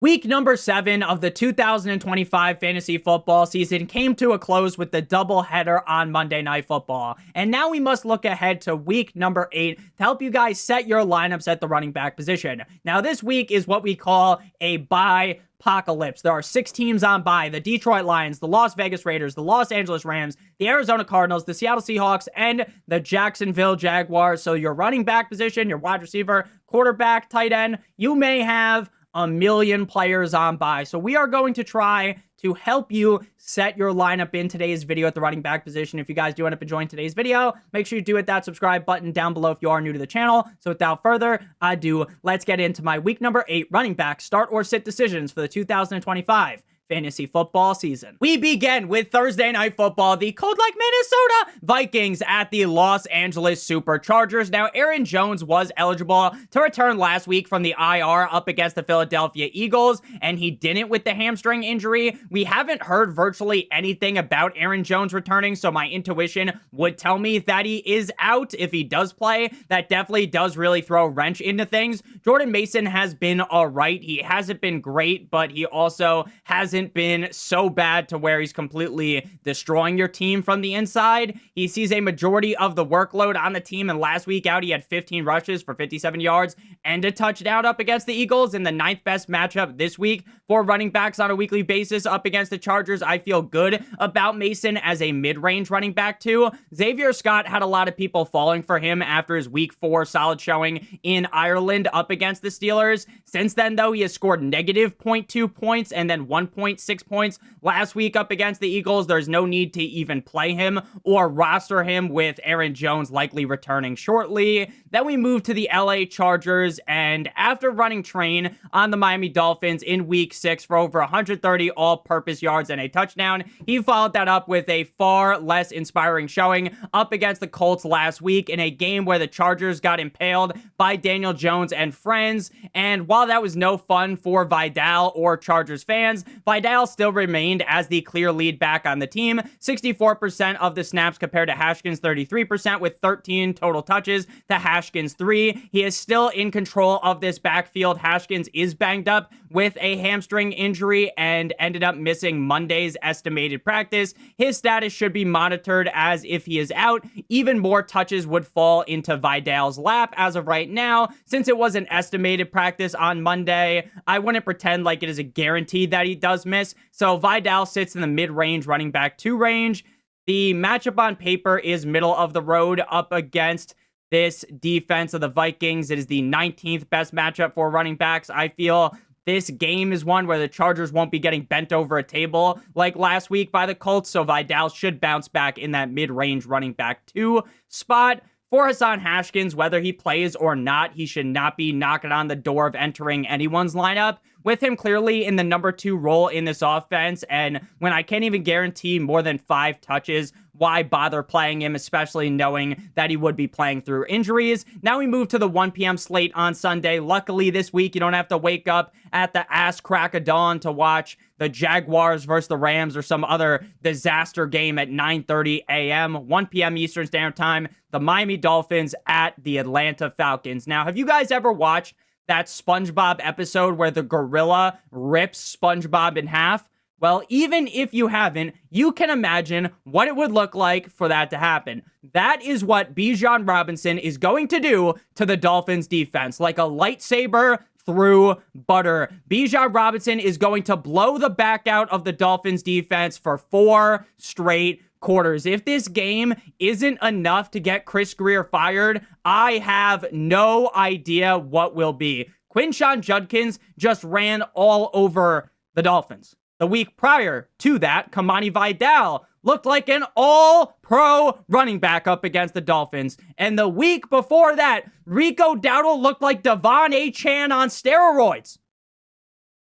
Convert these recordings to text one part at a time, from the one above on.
Week number 7 of the 2025 fantasy football season came to a close with the doubleheader on Monday Night Football. And now we must look ahead to week number 8 to help you guys set your lineups at the running back position. Now, this week is what we call a bye apocalypse. There are 6 teams on bye: the Detroit Lions, the Las Vegas Raiders, the Los Angeles Rams, the Arizona Cardinals, the Seattle Seahawks, and the Jacksonville Jaguars. So your running back position, your wide receiver, quarterback, tight end, you may have a million players on bye. So we are going to try to help you set your lineup in today's video at the running back position. If you guys do end up enjoying today's video, make sure you do hit that subscribe button down below if you are new to the channel. So without further ado, let's get into my week number 8 running back start or sit decisions for the 2025 fantasy football season. We begin with Thursday Night Football, the cold like Minnesota Vikings at the Los Angeles Superchargers. Now, Aaron Jones was eligible to return last week from the IR up against the Philadelphia Eagles, and he didn't with the hamstring injury. We haven't heard virtually anything about Aaron Jones returning, so my intuition would tell me that he is out. If he does play, that definitely does really throw a wrench into things. Jordan Mason has been all right. He hasn't been great, but he also hasn't been so bad to where he's completely destroying your team from the inside. He sees a majority of the workload on the team, and last week out he had 15 rushes for 57 yards and a touchdown up against the Eagles in the 9th best matchup this week for running backs on a weekly basis up against the Chargers. I feel good about Mason as a mid-range running back too. Xavier Scott had a lot of people falling for him after his week 4 solid showing in Ireland up against the Steelers. Since then though, he has scored negative 0.2 points and then 1.6 points last week up against the Eagles. There's no need to even play him or roster him with Aaron Jones likely returning shortly. Then we move to the LA Chargers, and after running train on the Miami Dolphins in week 6 for over 130 all-purpose yards and a touchdown, he followed that up with a far less inspiring showing up against the Colts last week in a game where the Chargers got impaled by Daniel Jones and friends. And while that was no fun for Vidal or Chargers fans, Vidal still remained as the clear lead back on the team, 64% of the snaps compared to Haskins' 33%, with 13 total touches to Haskins' 3. He is still in control of this backfield. Haskins is banged up with a hamstring injury and ended up missing Monday's estimated practice. His status should be monitored, as if he is out, even more touches would fall into Vidal's lap as of right now. Since it was an estimated practice on Monday, I wouldn't pretend like it is a guarantee that he does miss. So Vidal sits in the mid-range running back 2 range. The matchup on paper is middle of the road up against this defense of the Vikings. It is the 19th best matchup for running backs. I feel this game is one where the Chargers won't be getting bent over a table like last week by the Colts, so Vidal should bounce back in that mid-range running back 2 spot. For Hassan Haskins, whether he plays or not, he should not be knocking on the door of entering anyone's lineup, with him clearly in the number 2 role in this offense. And when I can't even guarantee more than 5 touches, why bother playing him, especially knowing that he would be playing through injuries? Now we move to the 1 p.m. slate on Sunday. Luckily this week, you don't have to wake up at the ass crack of dawn to watch the Jaguars versus the Rams or some other disaster game at 9:30 a.m., 1 p.m. Eastern Standard Time, the Miami Dolphins at the Atlanta Falcons. Now, have you guys ever watched that SpongeBob episode where the gorilla rips SpongeBob in half? Well, even if you haven't, you can imagine what it would look like for that to happen. That is what Bijan Robinson is going to do to the Dolphins defense, like a lightsaber through butter. Bijan Robinson is going to blow the back out of the Dolphins defense for 4 straight quarters. If this game isn't enough to get Chris Greer fired, I have no idea what will be. Quinshon Judkins just ran all over the Dolphins. The week prior to that, Kamani Vidal looked like an all-pro running back up against the Dolphins. And the week before that, Rico Dowdle looked like Devon Achane on steroids.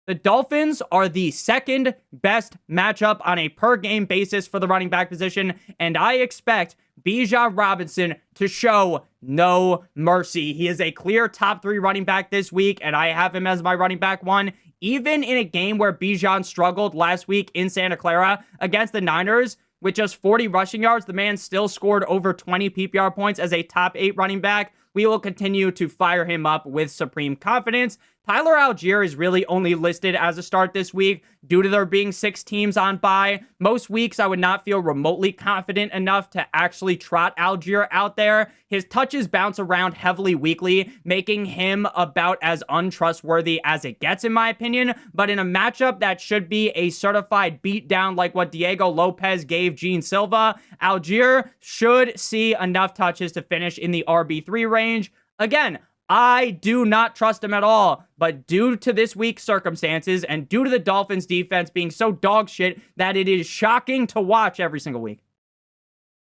The Dolphins are the 2nd best matchup on a per-game basis for the running back position, and I expect Bijan Robinson to show no mercy. He is a clear top 3 running back this week, and I have him as my running back 1. Even in a game where Bijan struggled last week in Santa Clara against the Niners, with just 40 rushing yards, the man still scored over 20 PPR points as a top 8 running back. We will continue to fire him up with supreme confidence. Tyler Algier is really only listed as a start this week due to there being 6 teams on bye. Most weeks, I would not feel remotely confident enough to actually trot Algier out there. His touches bounce around heavily weekly, making him about as untrustworthy as it gets, in my opinion. But in a matchup that should be a certified beatdown like what Diego Lopez gave Gene Silva, Algier should see enough touches to finish in the RB3 range. Again, I do not trust him at all, but due to this week's circumstances and due to the Dolphins defense being so dog shit that it is shocking to watch every single week.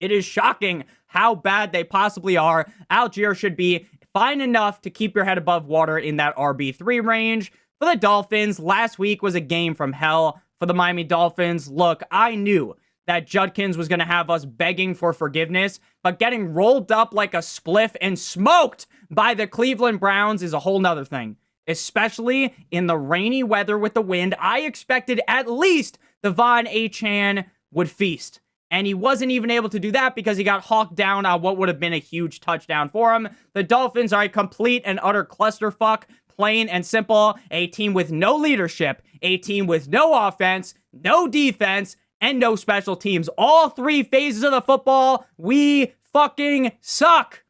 It is shocking how bad they possibly are. Algier should be fine enough to keep your head above water in that RB3 range. For the Dolphins, last week was a game from hell for the Miami Dolphins. Look, I knew that Judkins was going to have us begging for forgiveness, but getting rolled up like a spliff and smoked by the Cleveland Browns is a whole nother thing. Especially in the rainy weather with the wind, I expected at least Devon Achane would feast. And he wasn't even able to do that because he got hawked down on what would have been a huge touchdown for him. The Dolphins are a complete and utter clusterfuck, plain and simple. A team with no leadership, a team with no offense, no defense, and no special teams. All 3 phases of the football, we fucking suck.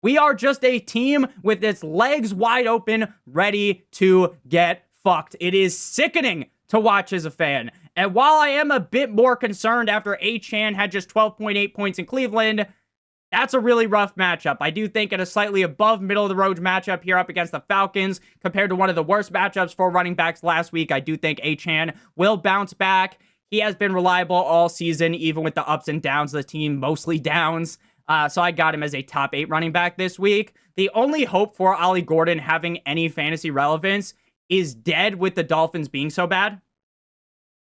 We are just a team with its legs wide open, ready to get fucked. It is sickening to watch as a fan. And while I am a bit more concerned after Achane had just 12.8 points in Cleveland, that's a really rough matchup. I do think in a slightly above middle-of-the-road matchup here up against the Falcons, compared to one of the worst matchups for running backs last week, I do think Achane will bounce back. He has been reliable all season, even with the ups and downs of the team, mostly downs. So I got him as a top 8 running back this week. The only hope for Ollie Gordon having any fantasy relevance is dead with the Dolphins being so bad.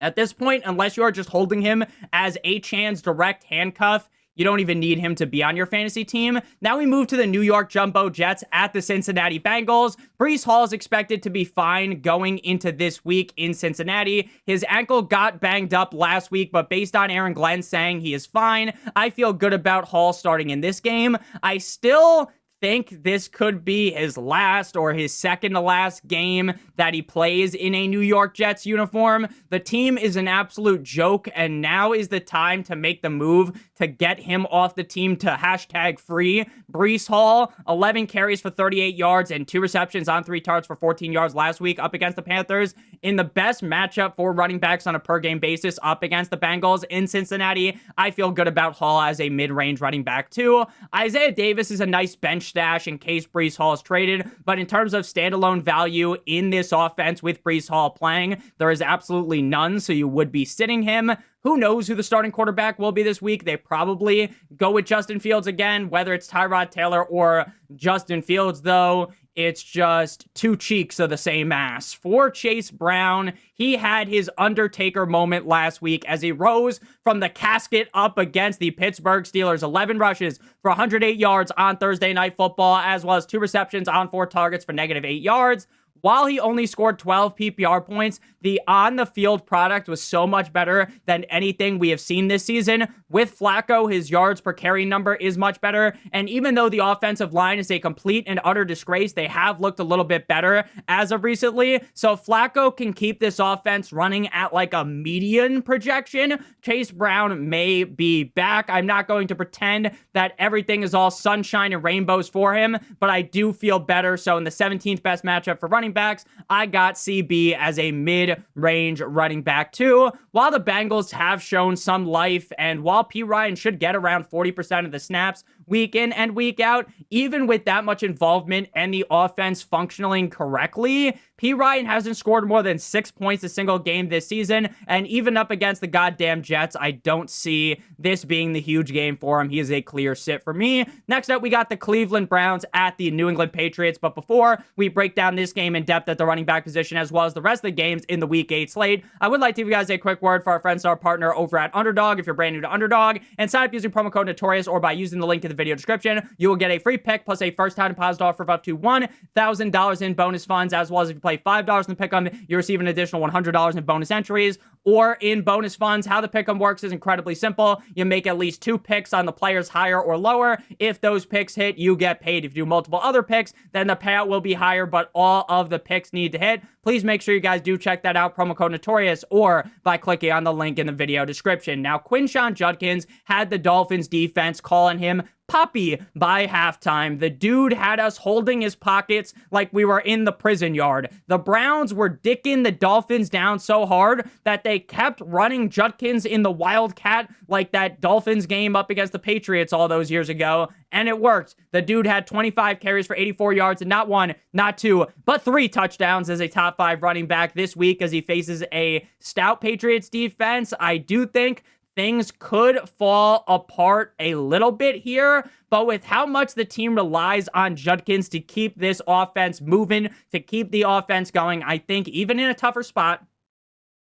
At this point, unless you are just holding him as Achane's direct handcuff, you don't even need him to be on your fantasy team. Now we move to the New York Jumbo Jets at the Cincinnati Bengals. Breece Hall is expected to be fine going into this week in Cincinnati. His ankle got banged up last week, but based on Aaron Glenn saying he is fine, I feel good about Hall starting in this game. I still think this could be his last or his second to last game that he plays in a New York Jets uniform. The team is an absolute joke, and now is the time to make the move to get him off the team to hashtag free. Breece Hall, 11 carries for 38 yards and 2 receptions on 3 targets for 14 yards last week up against the Panthers in the best matchup for running backs on a per game basis up against the Bengals in Cincinnati. I feel good about Hall as a mid-range running back too. Isaiah Davis is a nice bench stash in case Breece Hall is traded, but in terms of standalone value in this offense with Breece Hall playing, there is absolutely none, so you would be sitting him. Who knows who the starting quarterback will be this week? They probably go with Justin Fields again, whether it's Tyrod Taylor or Justin Fields, though. It's just 2 cheeks of the same ass. For Chase Brown, he had his Undertaker moment last week as he rose from the casket up against the Pittsburgh Steelers. 11 rushes for 108 yards on Thursday Night Football, as well as 2 receptions on 4 targets for -8 yards. While he only scored 12 PPR points, the on-the-field product was so much better than anything we have seen this season. With Flacco, his yards per carry number is much better, and even though the offensive line is a complete and utter disgrace, they have looked a little bit better as of recently. So Flacco can keep this offense running at like a median projection. Chase Brown may be back. I'm not going to pretend that everything is all sunshine and rainbows for him, but I do feel better. So in the 17th best matchup for running backs, I got CB as a mid-range running back too. While the Bengals have shown some life, and while P. Ryan should get around 40% of the snaps week in and week out, even with that much involvement and the offense functioning correctly, P. Ryan hasn't scored more than 6 points a single game this season, and even up against the goddamn Jets, I don't see this being the huge game for him. He is a clear sit for me. Next up, we got the Cleveland Browns at the New England Patriots, but before we break down this game in depth at the running back position, as well as the rest of the games in the Week 8 slate, I would like to give you guys a quick word for our friends, our partner over at Underdog. If you're brand new to Underdog, and sign up using promo code Notorious or by using the link in the the video description. You will get a free pick plus a first-time deposit offer of up to $1,000 in bonus funds, as well as if you play $5 in the pick'em, you receive an additional $100 in bonus entries or in bonus funds. How the pick'em works is incredibly simple. You make at least 2 picks on the players higher or lower. If those picks hit, you get paid. If you do multiple other picks, then the payout will be higher, but all of the picks need to hit. Please make sure you guys do check that out, promo code Notorious, or by clicking on the link in the video description. Now, Quinshon Judkins had the Dolphins defense calling him Poppy by halftime. The dude had us holding his pockets like we were in the prison yard. The Browns were dicking the Dolphins down so hard that they kept running Judkins in the Wildcat like that Dolphins game up against the Patriots all those years ago, and it worked. The dude had 25 carries for 84 yards and not 1, not 2, but 3 touchdowns as a top 5 running back this week as he faces a stout Patriots defense. I do think things could fall apart a little bit here, but with how much the team relies on Judkins to keep this offense moving, to keep the offense going, I think even in a tougher spot,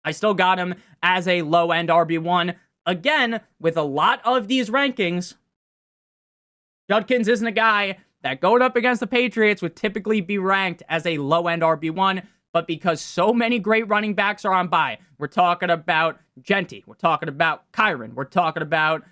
I still got him as a low-end RB1. Again, with a lot of these rankings, Judkins isn't a guy that going up against the Patriots would typically be ranked as a low-end RB1, but because so many great running backs are on bye, we're talking about Genty, we're talking about Kyron, we're talking about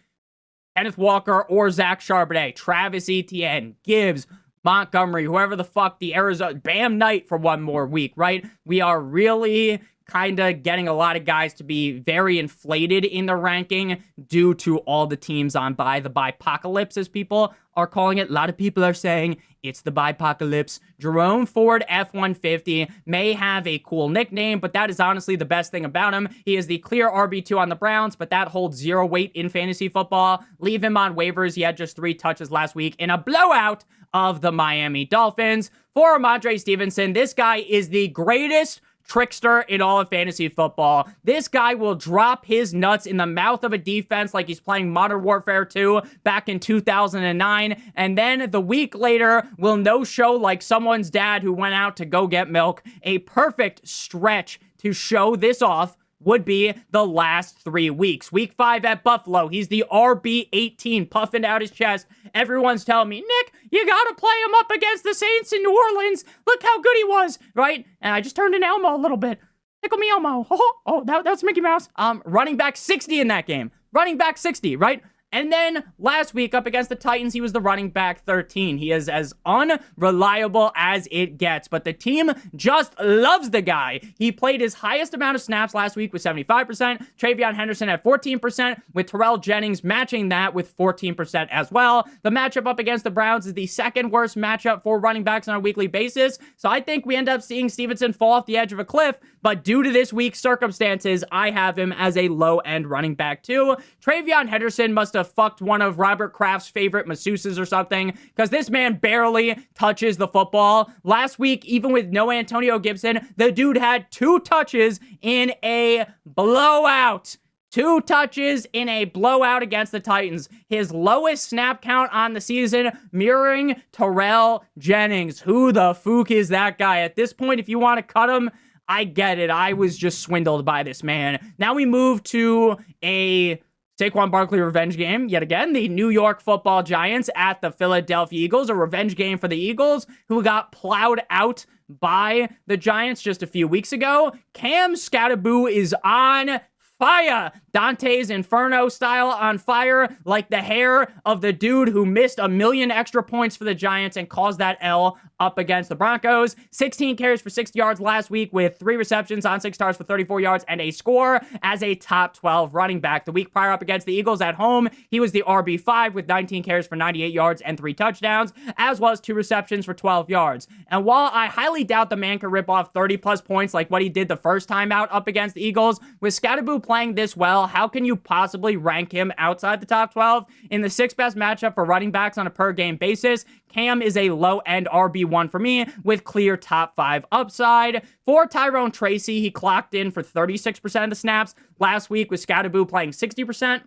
Kenneth Walker or Zach Charbonnet, Travis Etienne, Gibbs, Montgomery, whoever the fuck the Arizona, Bam Knight for one more week, right? We are really kind of getting a lot of guys to be very inflated in the ranking due to all the teams on bye, the bye-pocalypse as people are calling it. A lot of people are saying it's the bye-pocalypse. Jerome Ford F-150 may have a cool nickname, but that is honestly the best thing about him. He is the clear RB2 on the Browns, but that holds 0 weight in fantasy football. Leave him on waivers. He had just 3 touches last week in a blowout of the Miami Dolphins. For Ramondre Stevenson, this guy is the greatest trickster in all of fantasy football. This guy will drop his nuts in the mouth of a defense like he's playing Modern Warfare 2 back in 2009, and then the week later will no-show like someone's dad who went out to go get milk. A perfect stretch to show this off would be the last 3 weeks. Week 5 at Buffalo, he's the RB18, puffing out his chest. Everyone's telling me, Nick, you gotta play him up against the Saints in New Orleans. Look how good he was, right? And I just turned in Elmo a little bit. Tickle me Elmo. Oh, that's Mickey Mouse. Running back 60 in that game. Running back 60, right? And then last week up against the Titans, he was the running back 13. He is as unreliable as it gets, but the team just loves the guy. He played his highest amount of snaps last week with 75%. Travion Henderson at 14%, with Terrell Jennings matching that with 14% as well. The matchup up against the Browns is the second worst matchup for running backs on a weekly basis. So I think we end up seeing Stevenson fall off the edge of a cliff, but due to this week's circumstances, I have him as a low-end running back too. Travion Henderson must have fucked one of Robert Kraft's favorite masseuses or something, because this man barely touches the football. Last week, even with no Antonio Gibson, the dude had 2 touches in a blowout. 2 touches in a blowout against the Titans. His lowest snap count on the season, mirroring Terrell Jennings. Who the fook is that guy? At this point, if you want to cut him, I get it. I was just swindled by this man. Now we move to a Saquon Barkley revenge game. Yet again, the New York Football Giants at the Philadelphia Eagles. A revenge game for the Eagles, who got plowed out by the Giants just a few weeks ago. Cam Skattebo is on fire. Dante's Inferno style on fire, like the hair of the dude who missed 1 million extra points for the Giants and caused that L up against the Broncos. 16 carries for 60 yards last week with 3 receptions on 6 targets for 34 yards and a score as a top 12 running back. The week prior up against the Eagles at home, he was the RB5 with 19 carries for 98 yards and 3 touchdowns, as well as 2 receptions for 12 yards. And while I highly doubt the man can rip off 30 plus points like what he did the first time out up against the Eagles, with Skattebo playing this well, how can you possibly rank him outside the top 12? In the 6th best matchup for running backs on a per game basis, Cam is a low-end RB1 for me with clear top 5 upside. For Tyrone Tracy, he clocked in for 36% of the snaps last week with Skattebo playing 60%.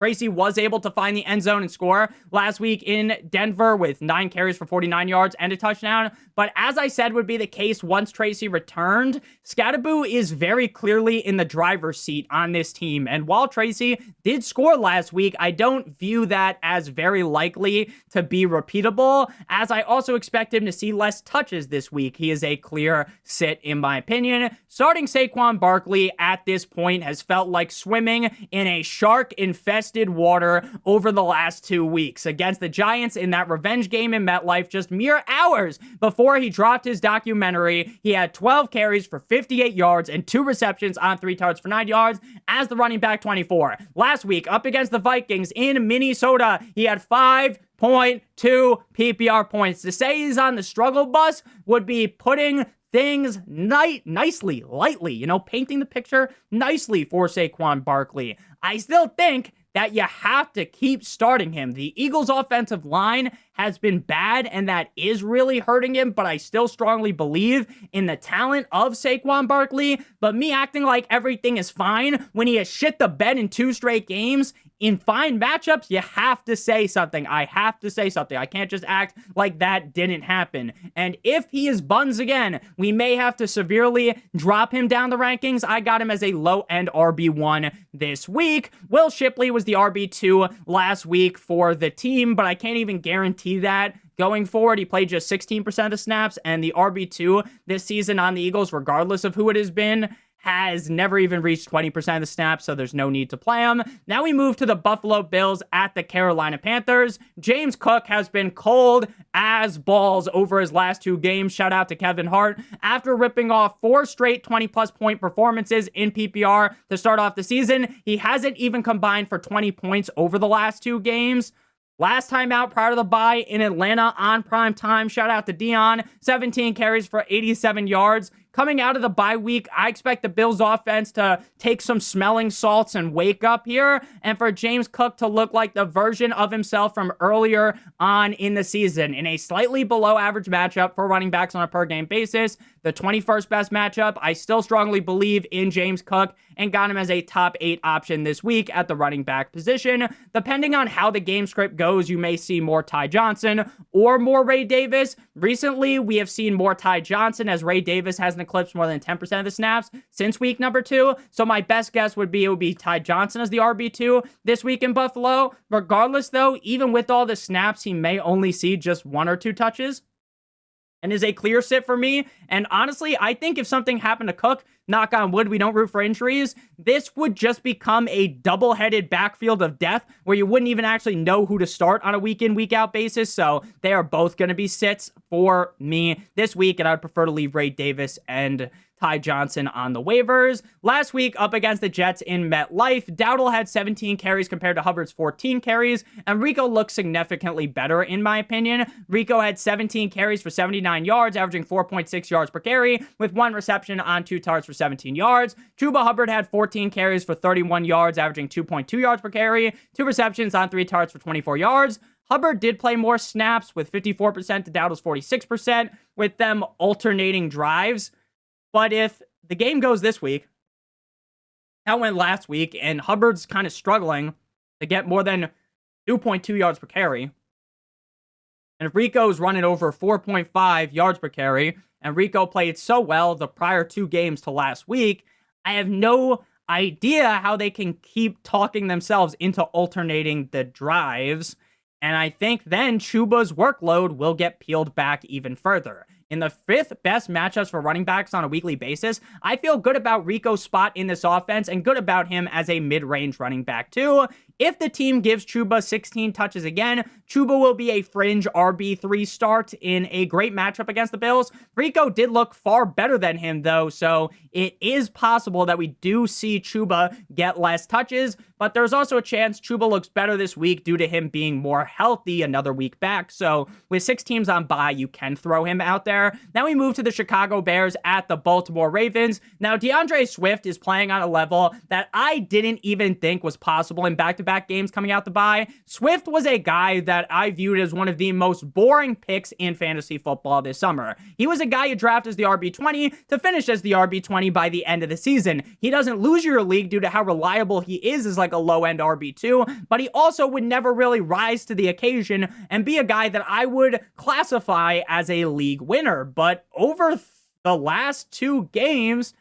Tracy was able to find the end zone and score last week in Denver with 9 carries for 49 yards and a touchdown. But as I said would be the case once Tracy returned, Scatterboo is very clearly in the driver's seat on this team. And while Tracy did score last week, I don't view that as very likely to be repeatable, as I also expect him to see less touches this week. He is a clear sit in my opinion. Starting Saquon Barkley at this point has felt like swimming in a shark-infested water over the last 2 weeks. Against the Giants in that revenge game in MetLife just mere hours before he dropped his documentary, he had 12 carries for 58 yards and 2 receptions on 3 targets for 9 yards as the running back 24. Last week, up against the Vikings in Minnesota, he had 5.2 PPR points. To say he's on the struggle bus would be putting things nicely, lightly, painting the picture nicely for Saquon Barkley. I still think that you have to keep starting him. The Eagles' offensive line has been bad, and that is really hurting him, but I still strongly believe in the talent of Saquon Barkley. But me acting like everything is fine when he has shit the bed in 2 straight games in fine matchups, you have to say something. I have to say something. I can't just act like that didn't happen. And if he is buns again, we may have to severely drop him down the rankings. I got him as a low-end RB1 this week. Will Shipley was the RB2 last week for the team, but I can't even guarantee that going forward. He played just 16% of the snaps, and the RB2 this season on the Eagles, regardless of who it has been, has never even reached 20% of the snaps, so there's no need to play him. Now we move to the Buffalo Bills at the Carolina Panthers. James Cook has been cold as balls over his last 2 games. Shout out to Kevin Hart. After ripping off 4 straight 20-plus point performances in PPR to start off the season, he hasn't even combined for 20 points over the last 2 games. Last time out prior to the bye in Atlanta on prime time, shout out to Dion, 17 carries for 87 yards. Coming out of the bye week, I expect the Bills offense to take some smelling salts and wake up here, and for James Cook to look like the version of himself from earlier on in the season. In a slightly below average matchup for running backs on a per game basis, the 21st best matchup, I still strongly believe in James Cook and got him as a top 8 option this week at the running back position. Depending on how the game script goes, you may see more Ty Johnson or more Ray Davis. Recently, we have seen more Ty Johnson as Ray Davis hasn't eclipsed more than 10% of the snaps since week number 2. So my best guess would be it would be Ty Johnson as the RB2 this week in Buffalo. Regardless, though, even with all the snaps, he may only see just 1 or 2 touches and is a clear sit for me. And honestly, I think if something happened to Cook, knock on wood, we don't root for injuries, this would just become a double-headed backfield of death where you wouldn't even actually know who to start on a week-in, week-out basis. So they are both going to be sits for me this week, and I would prefer to leave Ray Davis and Ty Johnson on the waivers. Last week, up against the Jets in MetLife, Dowdle had 17 carries compared to Hubbard's 14 carries, and Rico looked significantly better, in my opinion. Rico had 17 carries for 79 yards, averaging 4.6 yards per carry, with 1 reception on 2 targets for 17 yards. Chuba Hubbard had 14 carries for 31 yards, averaging 2.2 yards per carry, 2 receptions on 3 targets for 24 yards. Hubbard did play more snaps with 54% to Dowdle's 46%, with them alternating drives. But if the game goes this week, how it went last week, and Hubbard's kind of struggling to get more than 2.2 yards per carry, and if Rico's running over 4.5 yards per carry, and Rico played so well the prior 2 games to last week, I have no idea how they can keep talking themselves into alternating the drives. And I think then Chuba's workload will get peeled back even further. In the 5th best matchups for running backs on a weekly basis, I feel good about Rico's spot in this offense and good about him as a mid-range running back too. If the team gives Chuba 16 touches again, Chuba will be a fringe RB3 start in a great matchup against the Bills. Rico did look far better than him though, so it is possible that we do see Chuba get less touches, but there's also a chance Chuba looks better this week due to him being more healthy another week back. So with 6 teams on bye, you can throw him out there. Now we move to the Chicago Bears at the Baltimore Ravens. Now DeAndre Swift is playing on a level that I didn't even think was possible in back-to-back back-to-back games coming out the bye. Swift was a guy that I viewed as one of the most boring picks in fantasy football this summer. He was a guy you draft as the RB20 to finish as the RB20 by the end of the season. He doesn't lose your league due to how reliable he is as like a low-end RB2, but he also would never really rise to the occasion and be a guy that I would classify as a league winner. But over the last 2 games,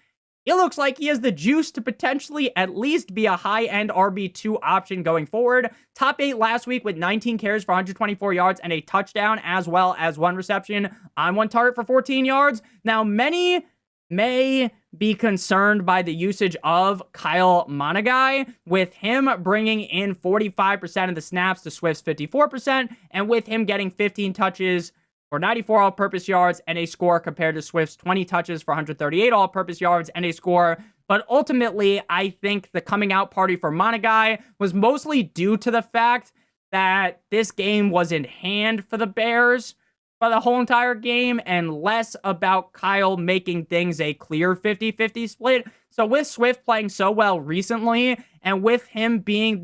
it looks like he has the juice to potentially at least be a high-end RB2 option going forward. Top 8 last week with 19 carries for 124 yards and a touchdown, as well as 1 reception on 1 target for 14 yards. Now, many may be concerned by the usage of Kyle Monagai, with him bringing in 45% of the snaps to Swift's 54%, and with him getting 15 touches for 94 all-purpose yards and a score compared to Swift's 20 touches for 138 all-purpose yards and a score. But ultimately, I think the coming out party for Monagai was mostly due to the fact that this game was in hand for the Bears for the whole entire game and less about Kyle making things a clear 50-50 split. So with Swift playing so well recently and with him being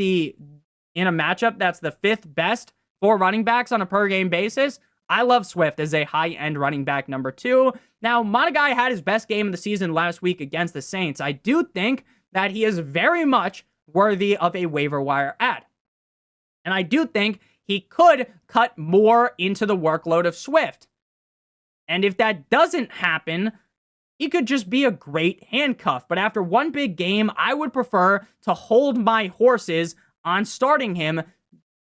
in a matchup that's the 5th best for running backs on a per-game basis, I love Swift as a high-end running back number 2. Now, Monagai had his best game of the season last week against the Saints. I do think that he is very much worthy of a waiver wire add. And I do think he could cut more into the workload of Swift. And if that doesn't happen, he could just be a great handcuff. But after one big game, I would prefer to hold my horses on starting him.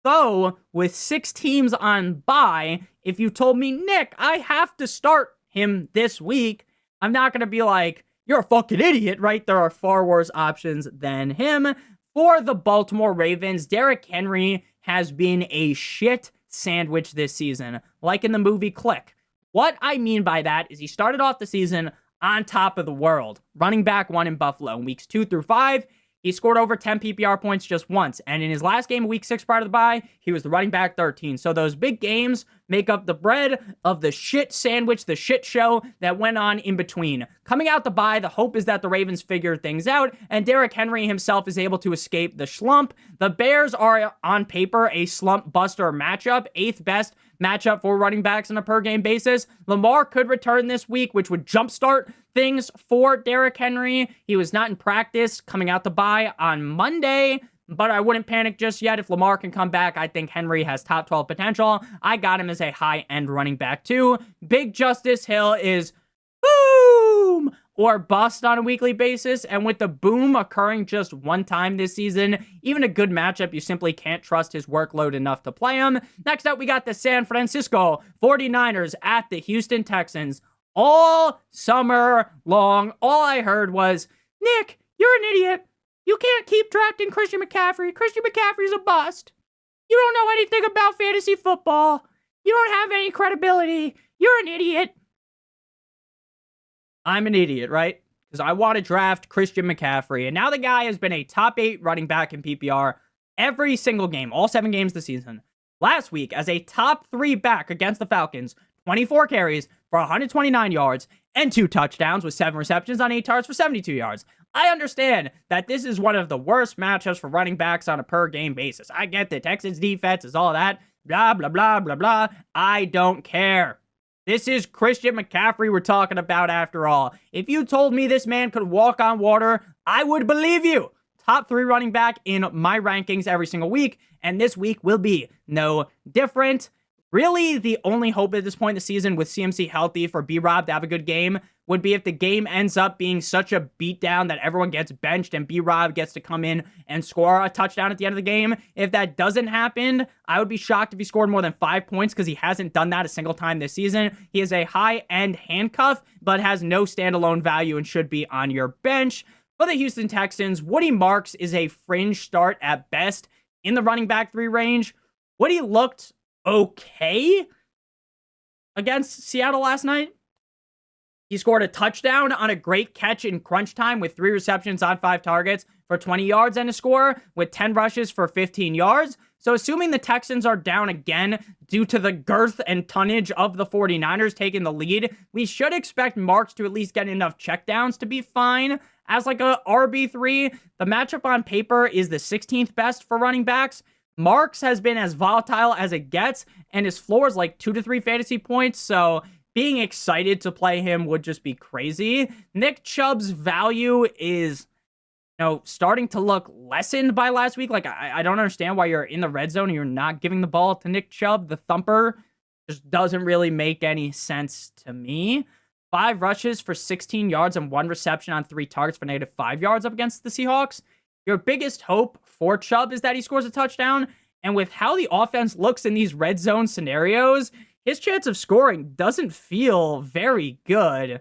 Though, with 6 teams on bye, if you told me, Nick, I have to start him this week, I'm not going to be like, you're a fucking idiot, right? There are far worse options than him. For the Baltimore Ravens, Derrick Henry has been a shit sandwich this season, like in the movie Click. What I mean by that is he started off the season on top of the world. Running back 1 in Buffalo in weeks 2 through 5. He scored over 10 PPR points just once. And in his last game of week 6 prior to the bye, he was the running back 13. So those big games make up the bread of the shit sandwich, the shit show that went on in between. Coming out the bye, the hope is that the Ravens figure things out and Derrick Henry himself is able to escape the slump. The Bears are on paper a slump buster matchup, 8th best matchup for running backs on a per-game basis. Lamar could return this week, which would jumpstart things for Derrick Henry. He was not in practice coming out the bye on Monday, but I wouldn't panic just yet. If Lamar can come back, I think Henry has top 12 potential. I got him as a high-end running back too. Big Justice Hill is boom or bust on a weekly basis, and with the boom occurring just one time this season, even a good matchup, you simply can't trust his workload enough to play him. Next up, we got the San Francisco 49ers at the Houston Texans. All summer long, all I heard was, Nick, you're an idiot. You can't keep drafting Christian McCaffrey. Christian McCaffrey's a bust. You don't know anything about fantasy football. You don't have any credibility. You're an idiot. I'm an idiot, right? Because I want to draft Christian McCaffrey. And now the guy has been a top 8 running back in PPR every single game, all 7 games this season. Last week, as a top 3 back against the Falcons, 24 carries for 129 yards and 2 touchdowns with 7 receptions on 8 targets for 72 yards. I understand that this is one of the worst matchups for running backs on a per-game basis. I get the Texans defense is all that, blah, blah, blah, blah, blah. I don't care. This is Christian McCaffrey we're talking about after all. If you told me this man could walk on water, I would believe you. Top 3 running back in my rankings every single week, and this week will be no different. Really, the only hope at this point in the season with CMC healthy for B-Rob to have a good game would be if the game ends up being such a beatdown that everyone gets benched and B-Rob gets to come in and score a touchdown at the end of the game. If that doesn't happen, I would be shocked if he scored more than 5 points because he hasn't done that a single time this season. He is a high-end handcuff, but has no standalone value and should be on your bench. For the Houston Texans, Woody Marks is a fringe start at best in the running back 3 range. Woody looked okay against Seattle last night. He scored a touchdown on a great catch in crunch time with 3 receptions on 5 targets for 20 yards and a score with 10 rushes for 15 yards. So assuming the Texans are down again due to the girth and tonnage of the 49ers taking the lead, we should expect Marks to at least get enough checkdowns to be fine as like a RB3. The matchup on paper is the 16th best for running backs. Marks has been as volatile as it gets, and his floor is like 2 to 3 fantasy points, so being excited to play him would just be crazy. Nick Chubb's value is, starting to look lessened by last week. Like, I don't understand why you're in the red zone and you're not giving the ball to Nick Chubb, the thumper. Just doesn't really make any sense to me. 5 rushes for 16 yards and 1 reception on 3 targets for -5 yards up against the Seahawks. Your biggest hope for Chubb is that he scores a touchdown. And with how the offense looks in these red zone scenarios, his chance of scoring doesn't feel very good.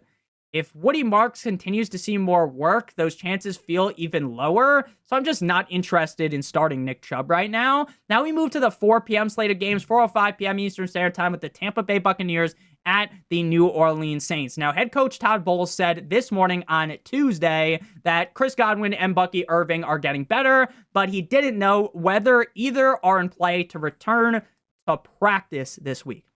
If Woody Marks continues to see more work, those chances feel even lower. So I'm just not interested in starting Nick Chubb right now. Now we move to the 4 p.m. slate of games, 4:05 p.m. Eastern Standard Time with the Tampa Bay Buccaneers at the New Orleans Saints. Now, head coach Todd Bowles said this morning on Tuesday that Chris Godwin and Bucky Irving are getting better, but he didn't know whether either are in play to return to practice this week.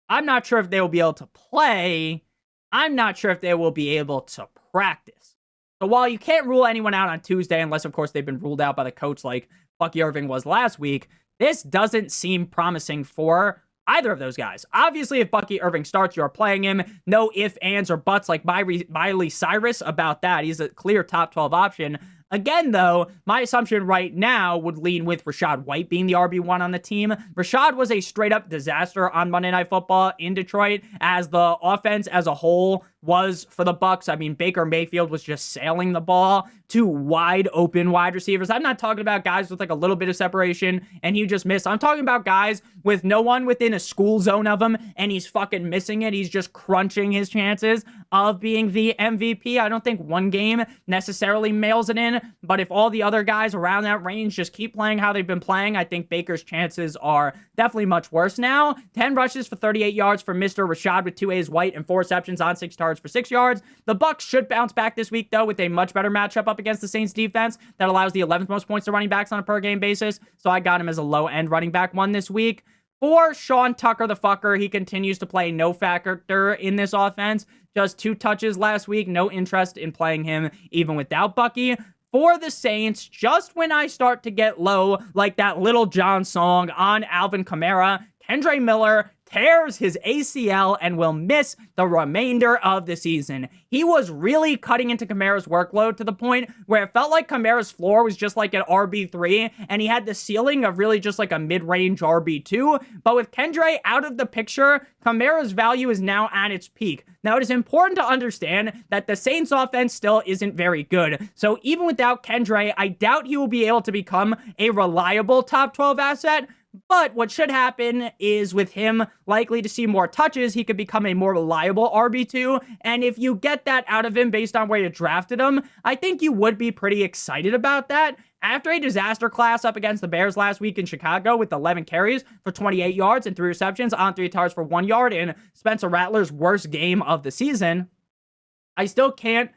I'm not sure if they will be able to play. I'm not sure if they will be able to practice. So while you can't rule anyone out on Tuesday, unless, of course, they've been ruled out by the coach like Bucky Irving was last week, this doesn't seem promising for either of those guys. Obviously, if Bucky Irving starts, you're playing him. No ifs, ands, or buts like Miley Cyrus about that. He's a clear top 12 option. Again, though, my assumption right now would lean with Rachaad White being the RB1 on the team. Rachaad was a straight-up disaster on Monday Night Football in Detroit, as the offense as a whole was for the Bucs. I mean, Baker Mayfield was just sailing the ball to wide open wide receivers. I'm not talking about guys with like a little bit of separation and he just missed. I'm talking about guys with no one within a school zone of him and he's fucking missing it. He's just crunching his chances of being the MVP. I don't think one game necessarily mails it in, but if all the other guys around that range just keep playing how they've been playing, I think Baker's chances are definitely much worse now. 10 rushes for 38 yards for Mr. Rachaad with 2 A's White and 4 receptions on 6 targets for 6 yards. The Bucs should bounce back this week, though, with a much better matchup up against the Saints defense that allows the 11th most points to running backs on a per game basis. So I got him as a low-end running back 1 this week. For Sean Tucker, the fucker, he continues to play no factor in this offense. Just 2 touches last week. No interest in playing him even without Bucky. For the Saints, just when I start to get low, like that Little John song on Alvin Kamara, Kendre Miller tears his ACL and will miss the remainder of the season. He was really cutting into Kamara's workload to the point where it felt like Kamara's floor was just like an RB3 and he had the ceiling of really just like a mid-range RB2. But with Kendre out of the picture, Kamara's value is now at its peak. Now, it is important to understand that the Saints offense still isn't very good. So even without Kendre, I doubt he will be able to become a reliable top 12 asset. But what should happen is with him likely to see more touches, he could become a more reliable RB2. And if you get that out of him based on where you drafted him, I think you would be pretty excited about that. After a disaster class up against the Bears last week in Chicago with 11 carries for 28 yards and 3 receptions on 3 targets for 1 yard in Spencer Rattler's worst game of the season, I still can't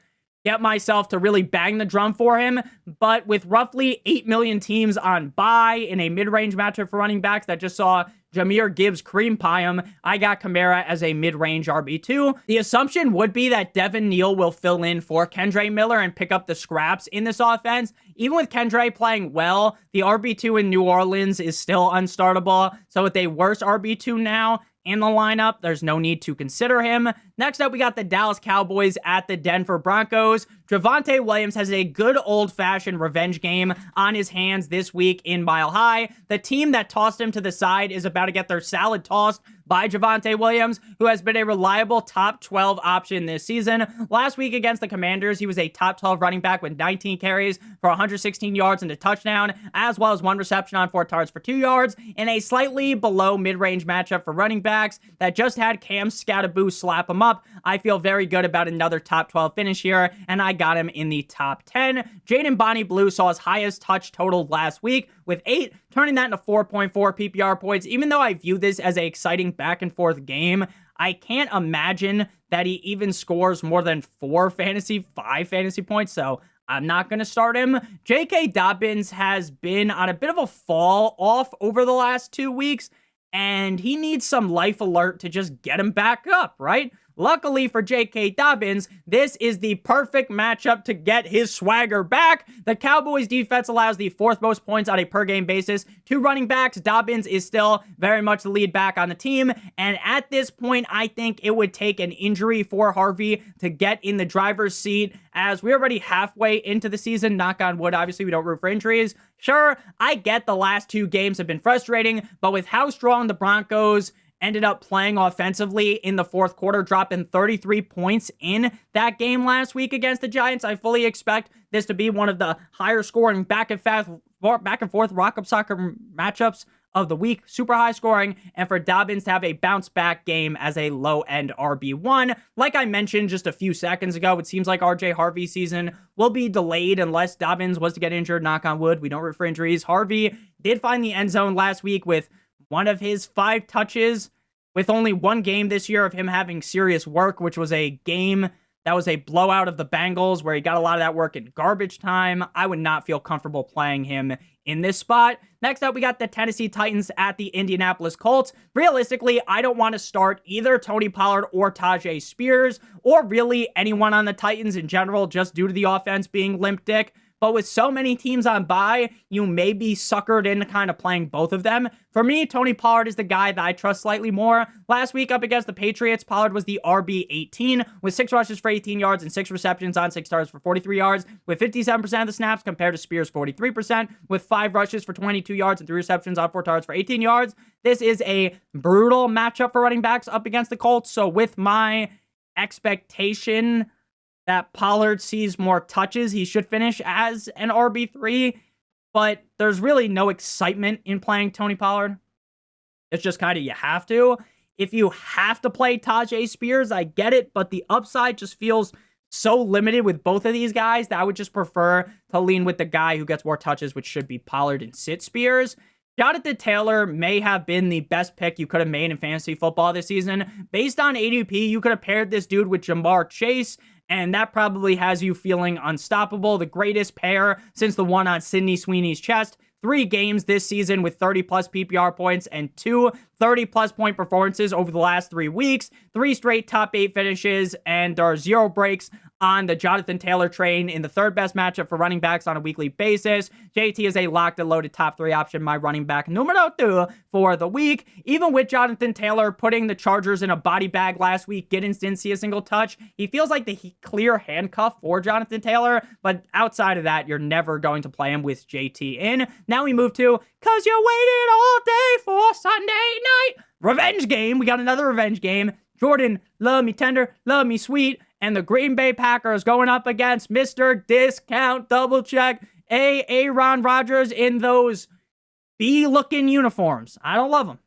get myself to really bang the drum for him, but with roughly 8 million teams on bye in a mid-range matchup for running backs that just saw Jahmyr Gibbs cream pie him, I got Kamara as a mid-range RB2. The assumption would be that Devin Neal will fill in for Kendre Miller and pick up the scraps in this offense. Even with Kendre playing well, the RB2 in New Orleans is still unstartable, so with a worse RB2 now in the lineup, there's no need to consider him. Next up, we got the Dallas Cowboys at the Denver Broncos. Javonte Williams has a good old-fashioned revenge game on his hands this week in Mile High. The team that tossed him to the side is about to get their salad tossed by Javonte Williams, who has been a reliable top 12 option this season. Last week against the Commanders, he was a top 12 running back with 19 carries for 116 yards and a touchdown, as well as 1 reception on 4 targets for 2 yards, in a slightly below mid-range matchup for running backs that just had Cam Scatterboo slap him up. I feel very good about another top 12 finish here, and I got him in the top 10. Jaden Bonnie Blue saw his highest touch total last week with 8, turning that into 4.4 PPR points. Even though I view this as an exciting back and forth game, I can't imagine that he even scores more than 5 fantasy points, so I'm not going to start him. J.K. Dobbins has been on a bit of a fall off over the last 2 weeks, and he needs some life alert to just get him back up, right? Luckily for J.K. Dobbins, this is the perfect matchup to get his swagger back. The Cowboys defense allows the 4th most points on a per-game basis to running backs. Dobbins is still very much the lead back on the team, and at this point, I think it would take an injury for Harvey to get in the driver's seat, as we're already halfway into the season. Knock on wood, obviously, we don't root for injuries. Sure, I get the last 2 games have been frustrating, but with how strong the Broncos ended up playing offensively in the 4th quarter, dropping 33 points in that game last week against the Giants, I fully expect this to be one of the higher scoring back and forth rock-up soccer matchups of the week. Super high scoring, and for Dobbins to have a bounce back game as a low-end RB1. Like I mentioned just a few seconds ago, it seems like RJ Harvey's season will be delayed unless Dobbins was to get injured. Knock on wood, we don't root for injuries. Harvey did find the end zone last week with one of his 5 touches, with only 1 game this year of him having serious work, which was a game that was a blowout of the Bengals where he got a lot of that work in garbage time. I would not feel comfortable playing him in this spot. Next up, we got the Tennessee Titans at the Indianapolis Colts. Realistically, I don't want to start either Tony Pollard or Tajay Spears, or really anyone on the Titans in general, just due to the offense being limp dick. But with so many teams on bye, you may be suckered into kind of playing both of them. For me, Tony Pollard is the guy that I trust slightly more. Last week up against the Patriots, Pollard was the RB18 with 6 rushes for 18 yards and 6 receptions on 6 targets for 43 yards with 57% of the snaps, compared to Spears' 43% with 5 rushes for 22 yards and 3 receptions on 4 targets for 18 yards. This is a brutal matchup for running backs up against the Colts. So with my expectation that Pollard sees more touches, he should finish as an RB3, but there's really no excitement in playing Tony Pollard. It's just kind of you have to. If you have to play Tajay Spears, I get it, but the upside just feels so limited with both of these guys that I would just prefer to lean with the guy who gets more touches, which should be Pollard, and sit Spears. Jonathan Taylor may have been the best pick you could have made in fantasy football this season. Based on ADP, you could have paired this dude with Jamar Chase, and that probably has you feeling unstoppable. The greatest pair since the one on Sidney Sweeney's chest. 3 games this season with 30-plus PPR points and 2 30-plus point performances over the last 3 weeks. 3 straight top 8 finishes, and there are 0 breaks on the Jonathan Taylor train in the 3rd best matchup for running backs on a weekly basis. JT is a locked and loaded top 3 option, my running back numero 2 for the week. Even with Jonathan Taylor putting the Chargers in a body bag last week, Giddens didn't see a single touch. He feels like the clear handcuff for Jonathan Taylor, but outside of that, you're never going to play him with JT in. Now we move to, cause you waited all day for Sunday night revenge game. We got another revenge game. Jordan, love me tender, love me sweet, and the Green Bay Packers going up against Mr. Discount Double Check, Aaron Rodgers in those B-looking uniforms. I don't love them.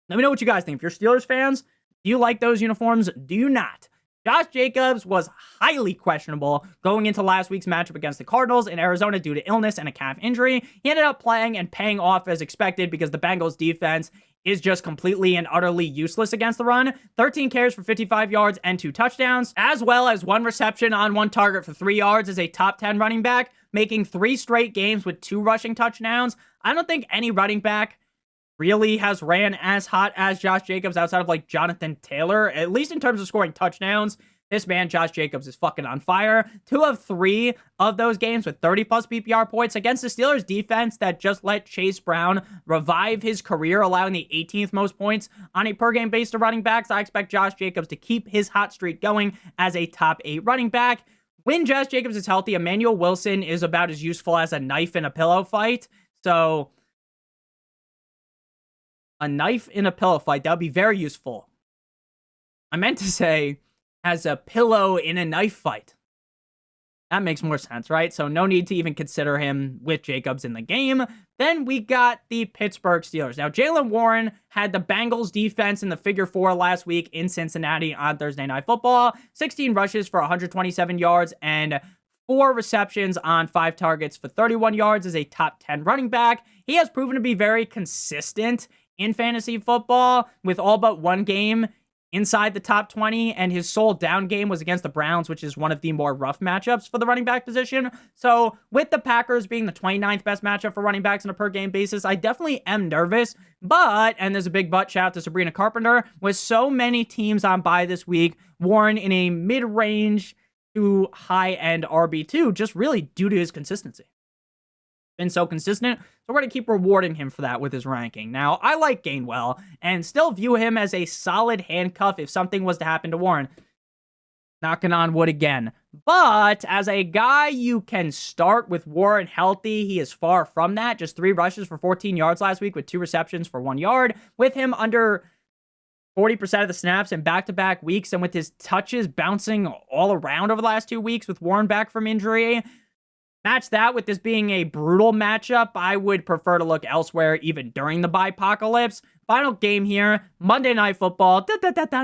Let me know what you guys think. If you're Steelers fans, do you like those uniforms? Do you not? Josh Jacobs was highly questionable going into last week's matchup against the Cardinals in Arizona due to illness and a calf injury. He ended up playing and paying off as expected because the Bengals defense is just completely and utterly useless against the run. 13 carries for 55 yards and 2 touchdowns, as well as 1 reception on 1 target for 3 yards as a top 10 running back, making 3 straight games with 2 rushing touchdowns. I don't think any running back really has ran as hot as Josh Jacobs outside of like Jonathan Taylor, at least in terms of scoring touchdowns. This man, Josh Jacobs, is fucking on fire. 2 of 3 of those games with 30-plus PPR points against the Steelers defense that just let Chase Brown revive his career, allowing the 18th most points on a per-game basis to running backs. I expect Josh Jacobs to keep his hot streak going as a top 8 running back. When Josh Jacobs is healthy, Emmanuel Wilson is about as useful as a knife in a pillow fight. So a knife in a pillow fight, that would be very useful. I meant to say as a pillow in a knife fight. That makes more sense, right? So no need to even consider him with Jacobs in the game. Then we got the Pittsburgh Steelers. Now, Jaylen Warren had the Bengals defense in the figure 4 last week in Cincinnati on Thursday Night Football. 16 rushes for 127 yards and 4 receptions on 5 targets for 31 yards as a top 10 running back. He has proven to be very consistent in fantasy football with all but 1 game inside the top 20, and his sole down game was against the Browns, which is one of the more rough matchups for the running back position. So with the Packers being the 29th best matchup for running backs on a per game basis, I definitely am nervous. But, and there's a big but shout out to Sabrina Carpenter, with so many teams on bye this week, Warren in a mid-range to high-end RB2, just really due to his consistency. Been so consistent, so we're going to keep rewarding him for that with his ranking. Now, I like Gainwell and still view him as a solid handcuff if something was to happen to Warren. Knocking on wood again. But as a guy you can start with Warren healthy, he is far from that. Just 3 rushes for 14 yards last week with 2 receptions for 1 yard. With him under 40% of the snaps in back-to-back weeks, and with his touches bouncing all around over the last 2 weeks with Warren back from injury, match that with this being a brutal matchup, I would prefer to look elsewhere even during the bye-apocalypse. Final game here, Monday Night Football.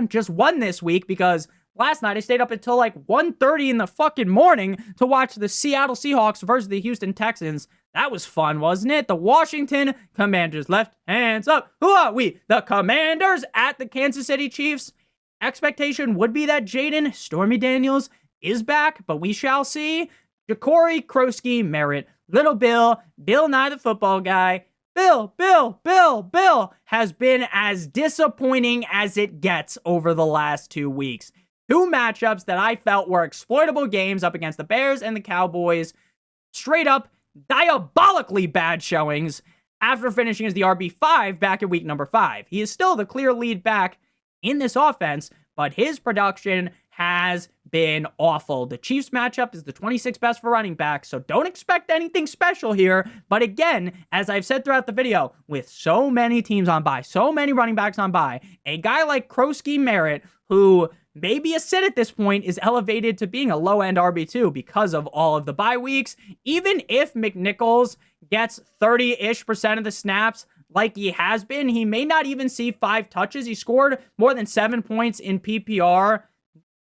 Just won this week because last night I stayed up until like 1:30 in the fucking morning to watch the Seattle Seahawks versus the Houston Texans. That was fun, wasn't it? The Washington Commanders, left hands up. Who are we? The Commanders at the Kansas City Chiefs. Expectation would be that Jaden Stormy Daniels is back, but we shall see. Jacory Krosky Merritt, Little Bill Nye the football guy, Bill has been as disappointing as it gets over the last 2 weeks. 2 matchups that I felt were exploitable games up against the Bears and the Cowboys. Straight up, diabolically bad showings after finishing as the RB5 back in week number 5. He is still the clear lead back in this offense, but his production has been awful. The Chiefs matchup is the 26th best for running backs, so don't expect anything special here. But again, as I've said throughout the video, with so many teams on bye, so many running backs on bye, a guy like Krosky Merritt, who maybe a sit at this point, is elevated to being a low-end RB2 because of all of the bye weeks. Even if McNichols gets 30-ish% of the snaps like he has been, he may not even see 5 touches. He scored more than 7 points in PPR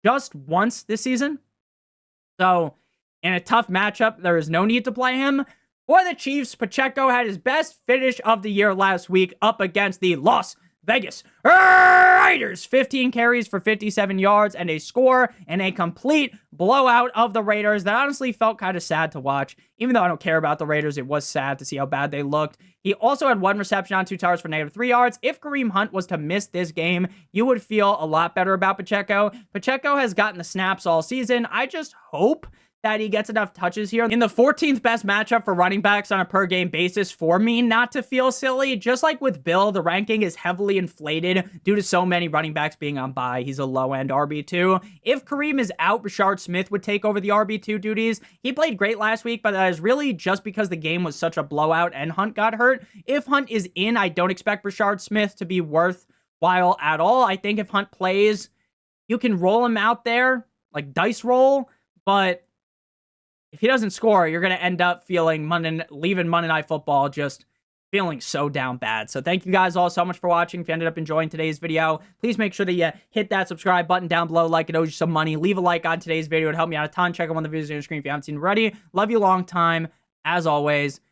just once this season. So, in a tough matchup, there is no need to play him. For the Chiefs, Pacheco had his best finish of the year last week up against the Las Vegas Raiders. 15 carries for 57 yards and a score, and a complete blowout of the Raiders that honestly felt kind of sad to watch. Even though I don't care about the Raiders, it was sad to see how bad they looked. He also had 1 reception on 2 targets for -3 yards. If Kareem Hunt was to miss this game, you would feel a lot better about Pacheco. Pacheco has gotten the snaps all season. I just hope that he gets enough touches here in the 14th best matchup for running backs on a per game basis for me not to feel silly. Just like with Bill, the ranking is heavily inflated due to so many running backs being on bye. He's a low-end RB2. If Kareem is out, Rashard Smith would take over the RB2 duties. He played great last week, but that is really just because the game was such a blowout and Hunt got hurt. If Hunt is in, I don't expect Rashard Smith to be worthwhile at all. I think if Hunt plays, you can roll him out there, like dice roll, but if he doesn't score, you're going to end up leaving Monday Night Football just feeling so down bad. So thank you guys all so much for watching. If you ended up enjoying today's video, please make sure that you hit that subscribe button down below. Like it owes you some money. Leave a like on today's video. It would help me out a ton. Check out one of the videos on your screen if you haven't seen already. Love you long time. As always,